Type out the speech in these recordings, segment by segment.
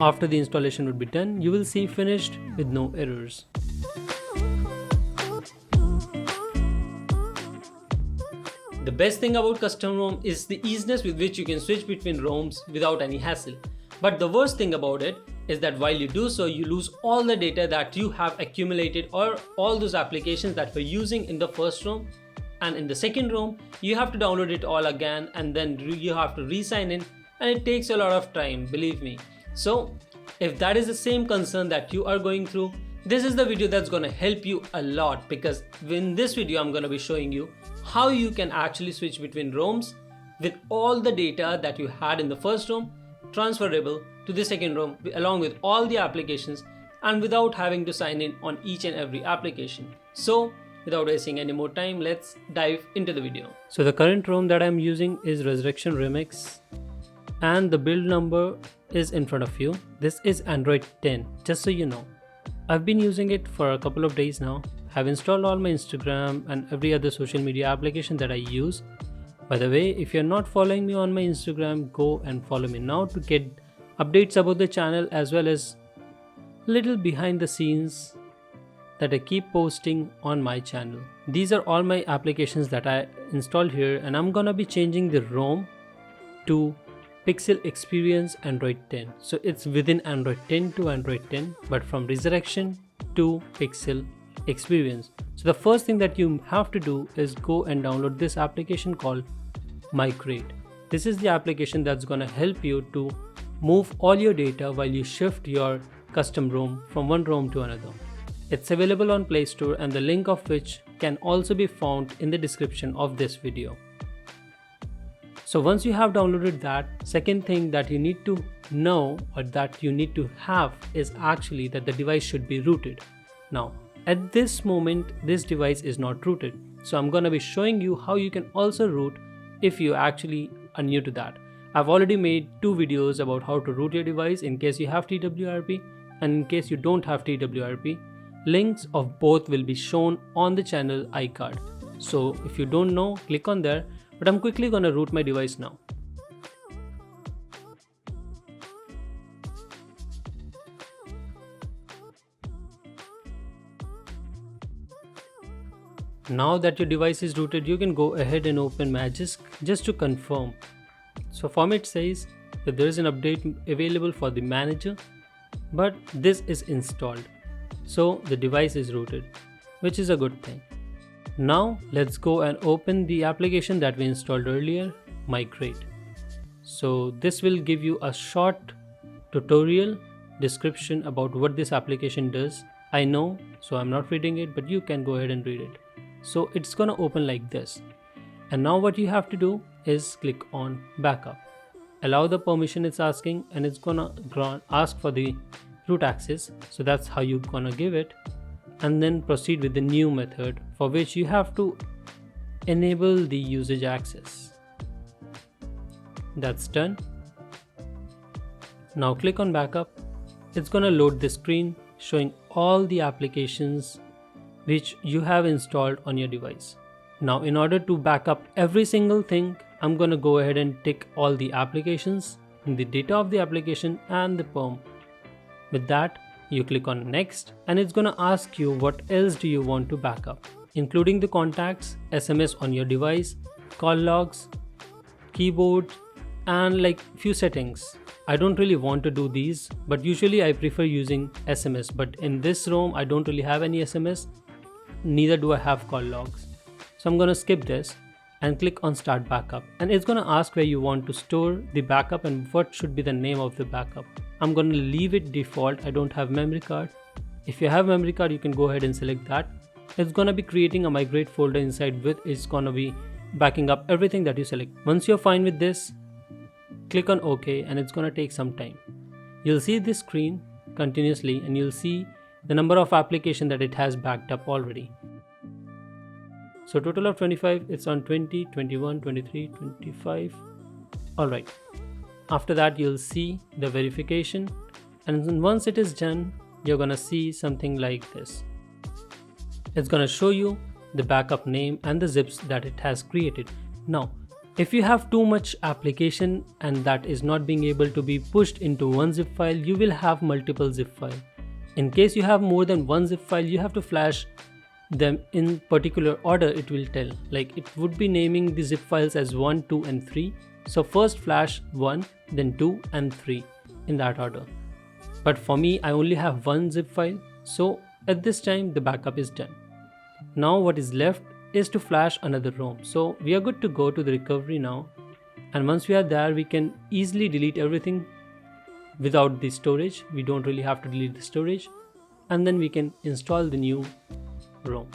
After the installation would be done, you will see finished with no errors. The best thing about custom ROM is the easiness with which you can switch between ROMs without any hassle. But the worst thing about it is that while you do so, you lose all the data that you have accumulated or all those applications that were using in the first ROM, and in the second ROM, you have to download it all again and then you have to re-sign in, and it takes a lot of time, believe me. So if that is the same concern that you are going through, this is the video that's gonna help you a lot, because in this video I'm gonna be showing you how you can actually switch between ROMs with all the data that you had in the first ROM transferable to the second ROM along with all the applications and without having to sign in on each and every application. So without wasting any more time, let's dive into the video. So the current ROM that I'm using is Resurrection Remix and the build number is in front of you. This is Android 10, just so you know. I've been using it for a couple of days now. I've installed all my Instagram and every other social media application that I use. By the way, if you're not following me on my Instagram, go and follow me now to get updates about the channel as well as little behind the scenes that I keep posting on my channel. These are all my applications that I installed here, and I'm gonna be changing the ROM to Pixel Experience Android 10. So it's within Android 10 to Android 10, but from Resurrection to Pixel Experience. So the first thing that you have to do is go and download this application called Migrate. This is the application that's gonna help you to move all your data while you shift your custom ROM from one ROM to another. It's available on Play Store, and the link of which can also be found in the description of this video. So once you have downloaded that, second thing that you need to know or that you need to have is actually that the device should be rooted. Now at this moment this device is not rooted, so I'm gonna be showing you how you can also root if you actually are new to that. I've already made 2 videos about how to root your device in case you have TWRP and in case you don't have TWRP. Links of both will be shown on the channel iCard. So if you don't know, click on there, but I'm quickly gonna root my device now. Now that your device is rooted, you can go ahead and open Magisk just to confirm. So for me it says that there is an update available for the manager, but this is installed. So the device is rooted, which is a good thing. Now let's go and open the application that we installed earlier, Migrate. So this will give you a short tutorial description about what this application does. I know, so I'm not reading it, but you can go ahead and read it. So it's gonna open like this, and now what you have to do is click on backup, allow the permission it's asking, and it's gonna ask for the root access. So that's how you're gonna give it, and then proceed with the new method, for which you have to enable the usage access. That's done. Now click on backup. It's gonna load the screen showing all the applications which you have installed on your device. Now in order to back up every single thing, I'm gonna go ahead and tick all the applications, the data of the application and the perm. With that, you click on next, and it's gonna ask you what else do you want to back up, including the contacts, SMS on your device, call logs, keyboard, and like few settings. I don't really want to do these, but usually I prefer using SMS, but in this ROM I don't really have any SMS, neither do I have call logs. So I'm gonna skip this and click on start backup, and it's gonna ask where you want to store the backup and what should be the name of the backup. I'm gonna leave it default. I don't have memory card. If you have memory card, you can go ahead and select that. It's gonna be creating a Migrate folder inside which it's gonna be backing up everything that you select. Once you're fine with this, click on OK, and it's gonna take some time. You'll see this screen continuously, and you'll see the number of applications that it has backed up already. So total of 25, it's on 20, 21, 23, 25. Alright. After that, you'll see the verification, and once it is done, you're gonna see something like this. It's gonna show you the backup name and the zips that it has created. Now, If you have too much application and that is not being able to be pushed into one zip file, you will have multiple zip files. In case you have more than one zip file, you have to flash them in particular order. It will tell, like it would be naming the zip files as 1, 2 and 3. So first flash 1, then 2 and 3 in that order. But for me, I only have one zip file, so at this time the backup is done. Now what is left is to flash another ROM. So we are good to go to the recovery now, and once we are there, we can easily delete everything without the storage. We don't really have to delete the storage, and then we can install the new ROM.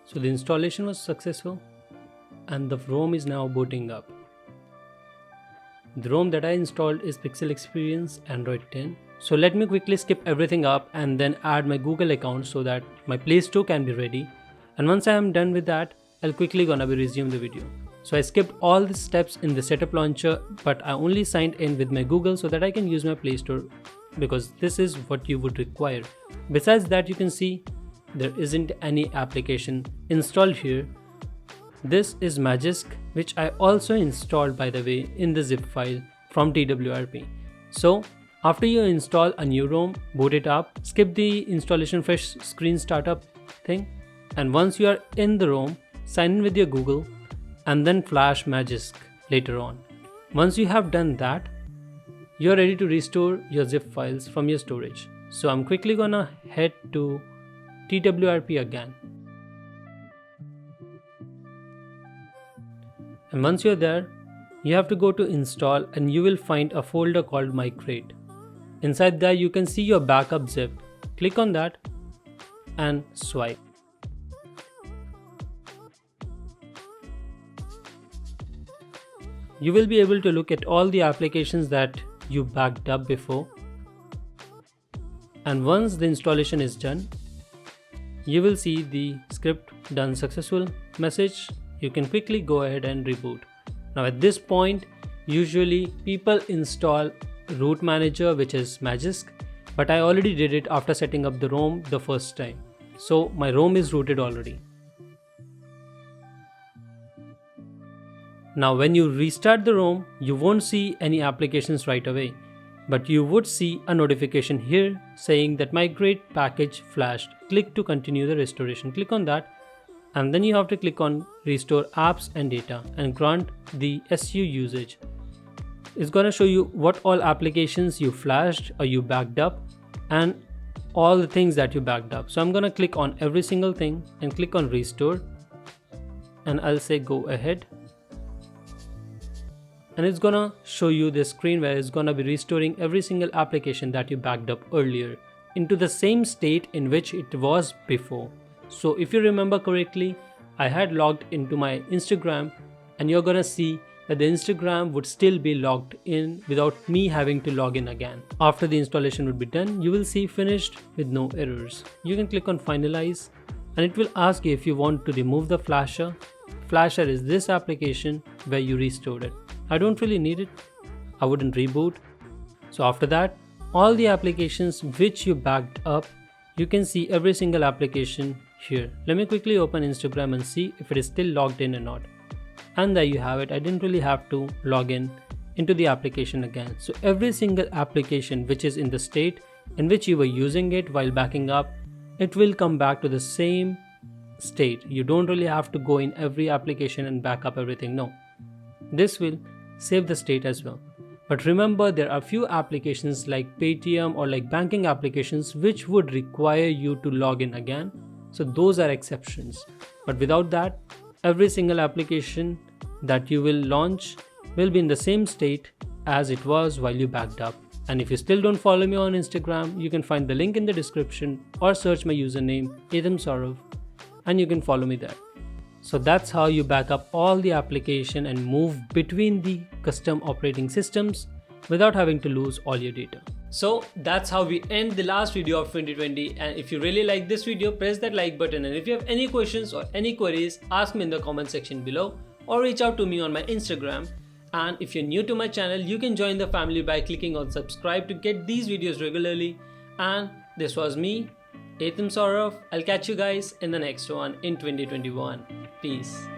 So the installation was successful and the ROM is now booting up. The ROM that I installed is Pixel Experience Android 10. So let me quickly skip everything up and then add my Google account so that my Play Store can be ready. And once I am done with that, I'll quickly gonna resume the video. So I skipped all the steps in the setup launcher, but I only signed in with my Google so that I can use my Play Store, because this is what you would require. Besides that, you can see there isn't any application installed here. This is Magisk, which I also installed, by the way, in the zip file from TWRP. So after you install a new ROM, boot it up, skip the installation fresh screen startup thing, and once you are in the ROM, sign in with your Google and then flash Magisk later on. Once you have done that, you're ready to restore your zip files from your storage. So I'm quickly gonna head to TWRP again. And once you're there, you have to go to install and you will find a folder called Migrate. Inside there you can see your backup zip. Click on that and swipe. You will be able to look at all the applications that you backed up before. And once the installation is done, you will see the script done successful message. You can quickly go ahead and reboot. Now at this point, usually people install root manager, which is Magisk, but I already did it after setting up the ROM the first time. So my ROM is rooted already. Now when you restart the ROM, you won't see any applications right away, but you would see a notification here saying that Migrate package flashed. Click to continue the restoration. Click on that, and then you have to click on restore apps and data and grant the SU usage. It's gonna show you what all applications you flashed or you backed up and all the things that you backed up. So I'm gonna click on every single thing and click on restore, and I'll say go ahead. And it's gonna show you this screen where it's gonna be restoring every single application that you backed up earlier into the same state in which it was before. So if you remember correctly, I had logged into my Instagram, and you're gonna see that the Instagram would still be logged in without me having to log in again. After the installation would be done, you will see finished with no errors. You can click on finalize and it will ask you if you want to remove the flasher. Flasher is this application where you restored it. I don't really need it. I wouldn't reboot. So after that, all the applications which you backed up, you can see every single application here. Let me quickly open Instagram and see if it is still logged in or not. And there you have it. I didn't really have to log in into the application again. So every single application which is in the state in which you were using it while backing up, it will come back to the same state. You don't really have to go in every application and back up everything. No, this will save the state as well. But remember, there are few applications like Paytm or like banking applications which would require you to log in again. So those are exceptions. But without that, every single application that you will launch will be in the same state as it was while you backed up. And if you still don't follow me on Instagram, you can find the link in the description or search my username Saurav and you can follow me there. So that's how you back up all the application and move between the custom operating systems without having to lose all your data. So that's how we end the last video of 2020, and if you really like this video, press that like button, and if you have any questions or any queries, ask me in the comment section below. or reach out to me on my Instagram. And if you're new to my channel, you can join the family by clicking on subscribe to get these videos regularly. And this was me, Atham Saurav. I'll catch you guys in the next one in 2021. Peace.